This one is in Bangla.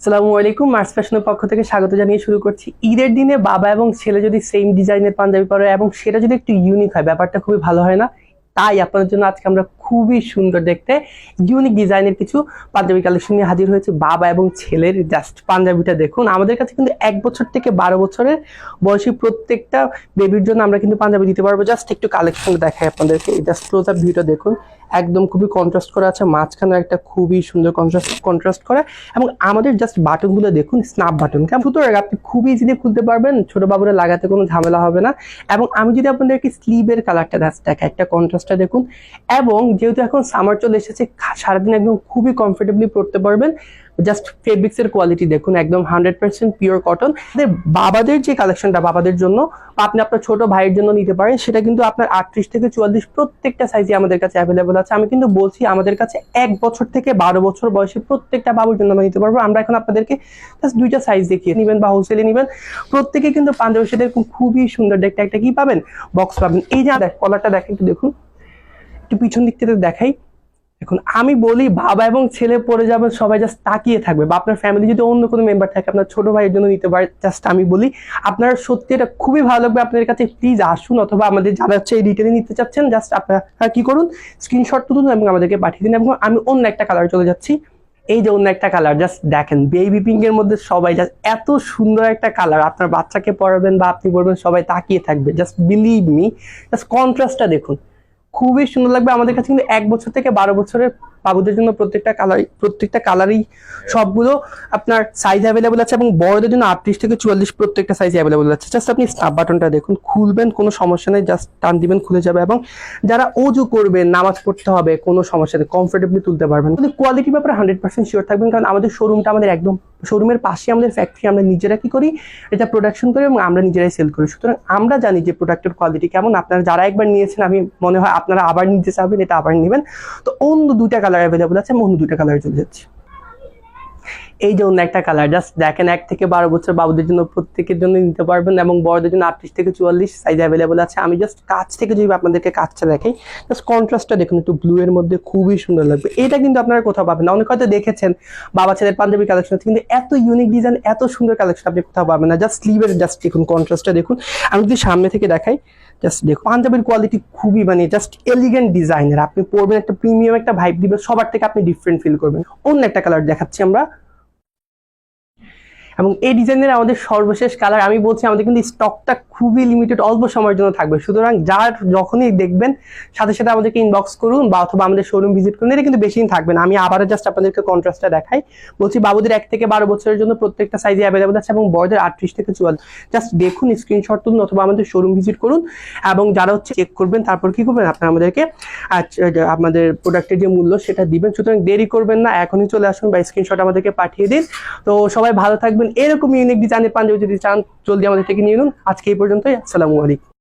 আসসালামু আলাইকুম, মার্স ফ্যাশনের পক্ষ থেকে স্বাগত জানিয়ে শুরু করছি। ঈদের দিনে বাবা এবং ছেলে যদি সেম ডিজাইনের পাঞ্জাবি পরে এবং সেটা যদি একটু ইউনিক হয়, ব্যাপারটা খুবই ভালো হয় না? তাই আপনাদের জন্য আজকে আমরা খুবই সুন্দর দেখতে ইউনিক ডিজাইনের কিছু পাঞ্জাবি কালেকশন নিয়ে হাজির হয়েছে। বাবা এবং ছেলের জাস্ট পাঞ্জাবিটা দেখুন। আমাদের কাছে কিন্তু 1 বছর থেকে 12 বছরের বয়সী প্রত্যেকটা বেবির জন্য আমরা কিন্তু পাঞ্জাবি দিতে পারবো। জাস্ট একটু কালেকশন দেখাই আপনাদেরকে। জাস্ট ক্লোজ আপ ভিউটা দেখুন, একদম খুবই কন্ট্রাস্ট করা আছে, মাঝখানে একটা খুবই সুন্দর কন্ট্রাস্ট করা। এবং আমাদের জাস্ট বাটনগুলো দেখুন, স্ন্যাপ বাটন, কেমন সুতরাং আপনি খুবই ইজিলি খুলতে পারবেন, ছোট বাবুরা লাগাতে কোনো ঝামেলা হবে না। এবং আমি যদি আপনাদেরকে স্লিভের কালারটা দেখাই, একটা কন্ট্রাস্টটা দেখুন। এবং যেহেতু এখন সামার চলে এসেছে, সারাদিন একদম খুবই কমফোর্টেবলি পরতে পারবেন। জাস্ট ফেব্রিক্স এর কোয়ালিটি দেখুন, একদম 100% পিওর কটন। বাবাদের যে কালেকশনটা বাবাদের জন্য, আপনি আপনার ছোট ভাইয়ের জন্য নিতে পারেন, সেটা কিন্তু আপনার 38 থেকে 44 প্রত্যেকটা সাইজে আমাদের কাছে অ্যাভেলেবল আছে। আমি কিন্তু বলছি আমাদের কাছে 1 বছর থেকে 12 বছর বয়সী প্রত্যেকটা বাবুর জন্য আমরা নিতে পারবো। আমরা এখন আপনাদেরকে জাস্ট 2টা সাইজ দেখিয়ে নিবেন বা হোলসেলে নিবেন, প্রত্যেকে কিন্তু পাঞ্জাবির সাথে খুবই সুন্দর দেখতে একটা কি পাবেন, বক্স পাবেন। এই যে কলারটা দেখেন, একটু দেখুন, একটু পিছন দিক থেকে দেখাই। এখন আমি বলি বাবা এবং ছেলে পরে যাবেন, সবাই জাস্ট তাকিয়ে থাকবে। বা আপনার ফ্যামিলি যদি অন্য কোনো মেম্বার থাকে, আপনার ছোট ভাইয়ের জন্য নিতে পারে, জাস্ট আমি বলি আপনারা সত্যি এটা খুবই ভালো লাগবে আপনাদের কাছে। প্লিজ আসুন, অথবা আমাদের যারা হচ্ছে এই রিটেলে নিতে চাচ্ছেন, জাস্ট আপনারা কি করুন, স্ক্রিনশট তুলুন এবং আমাদেরকে পাঠিয়ে দিন। এবং আমি অন্য একটা কালার চলে যাচ্ছি। এই যে অন্য একটা কালার, জাস্ট দেখেন, বেবি পিঙ্ক এর মধ্যে সবাই জাস্ট এত সুন্দর একটা কালার। আপনার বাচ্চাকে পরাবেন বা আপনি পরবেন, সবাই তাকিয়ে থাকবে। জাস্ট বিলিভ মি, জাস্ট কন্ট্রাস্টটা দেখুন, খুবই সুন্দর লাগবে। আমাদের কাছে কিন্তু 1 বছর থেকে 12 বছরের বাবুদের জন্য প্রত্যেকটা কালারই সবগুলো আপনার সাইজ অ্যাভেলেবল আছে। এবং বড়দের জন্য 38 থেকে 44 প্রত্যেকটা সাইজ অ্যাভেলেবল আছে। জাস্ট আপনি স্ন্যাপ বাটনটা দেখুন, খুলবেন, কোনো সমস্যা নেই, জাস্ট টান দিবেন, খুলে যাবে। এবং যারা অজু করবেন, নামাজ পড়তে হবে, কোনো সমস্যা নেই, কমফোর্টেবলি তুলতে পারবেন। কিন্তু কোয়ালিটির ব্যাপারে 100% শিওর থাকবেন, কারণ আমাদের শোরুমটা আমাদের একদম শোরুমের পাশে আমাদের ফ্যাক্টরি। আমরা নিজেরা কি করি, এটা প্রোডাকশন করি এবং আমরা নিজেরাই সেল করি। সুতরাং আমরা জানি যে প্রোডাক্টের কোয়ালিটি কেমন। আপনারা যারা একবার নিয়েছেন, আমি মনে হয় আপনারা আবার নিতে চাবেন, এটা আবার নেবেন। তো অন্য 2টা কালার অ্যাভেলেবল আছে, আমি অন্য 2টা কালারে চলে যাচ্ছি। এই যে অন্য একটা কালার, জাস্ট দেখেন, 1 থেকে 12 বছর বাবুদের জন্য প্রত্যেকের জন্য নিতে পারবেন। এবং বড়দের জন্য 38 থেকে 44 সাইজ অ্যাভেলেবল আছে। আমি জাস্ট কাছ থেকে যদি আপনাদেরকে কাজটা দেখাই, জাস্ট কন্ট্রাস্টটা দেখুন, একটু ব্লু এর মধ্যে খুবই সুন্দর লাগবে। এটা কিন্তু আপনারা কোথাও পাবেন না। অনেক হয়তো দেখেছেন বাবা ছেলের পাঞ্জাবি কালেকশন আছে, কিন্তু এত ইউনিক ডিজাইন, এত সুন্দর কালেকশন আপনি কোথাও পাবেন না। জাস্ট স্লিভের জাস্ট দেখুন, কন্ট্রাস্টটা দেখুন। আমি যদি সামনে থেকে দেখাই, জাস্ট দেখুন, পাঞ্জাবির কোয়ালিটি খুবই জাস্ট এলিগেন্ট ডিজাইনের। আপনি পরবেন, একটা প্রিমিয়াম একটা ভাইব দিবেন, সবার থেকে আপনি ডিফারেন্ট ফিল করবেন। অন্য একটা কালার দেখাচ্ছি আমরা। এবং এই ডিজাইনের আমাদের সর্বশেষ কালার, আমি বলছি আমাদের কিন্তু স্টকটা খুবই লিমিটেড, অল্প সময়ের জন্য থাকবে। সুতরাং যার যখনই দেখবেন, সাথে সাথে আমাদেরকে ইনবক্স করুন বা অথবা আমাদের শোরুম ভিজিট করুন। এটা কিন্তু বেশি দিন থাকবে না। আমি আবারও জাস্ট আপনাদেরকে কন্ট্রাস্টটা দেখাই। বলছি বাবুদের 1 থেকে 12 বছরের জন্য প্রত্যেকটা সাইজে অ্যাভেলেবল আছে, এবং বড়দের 38 থেকে 44। জাস্ট দেখুন, স্ক্রিনশট তুলুন অথবা আমাদের শোরুম ভিজিট করুন। এবং যারা হচ্ছে চেক করবেন, তারপর কি করবেন, আপনারা আমাদেরকে আমাদের প্রোডাক্টের যে মূল্য সেটা দিবেন। সুতরাং দেরি করবেন না, এখনই চলে আসুন বা স্ক্রিনশট আমাদেরকে পাঠিয়ে দিন। তো সবাই ভালো থাকবেন। এরকম ইউনিক ডিজাইনের পাঞ্জাবি যদি চান, জলদি আমাদের থেকে নিয়ে নিন। আজকে এই পর্যন্তই। আসসালামু আলাইকুম।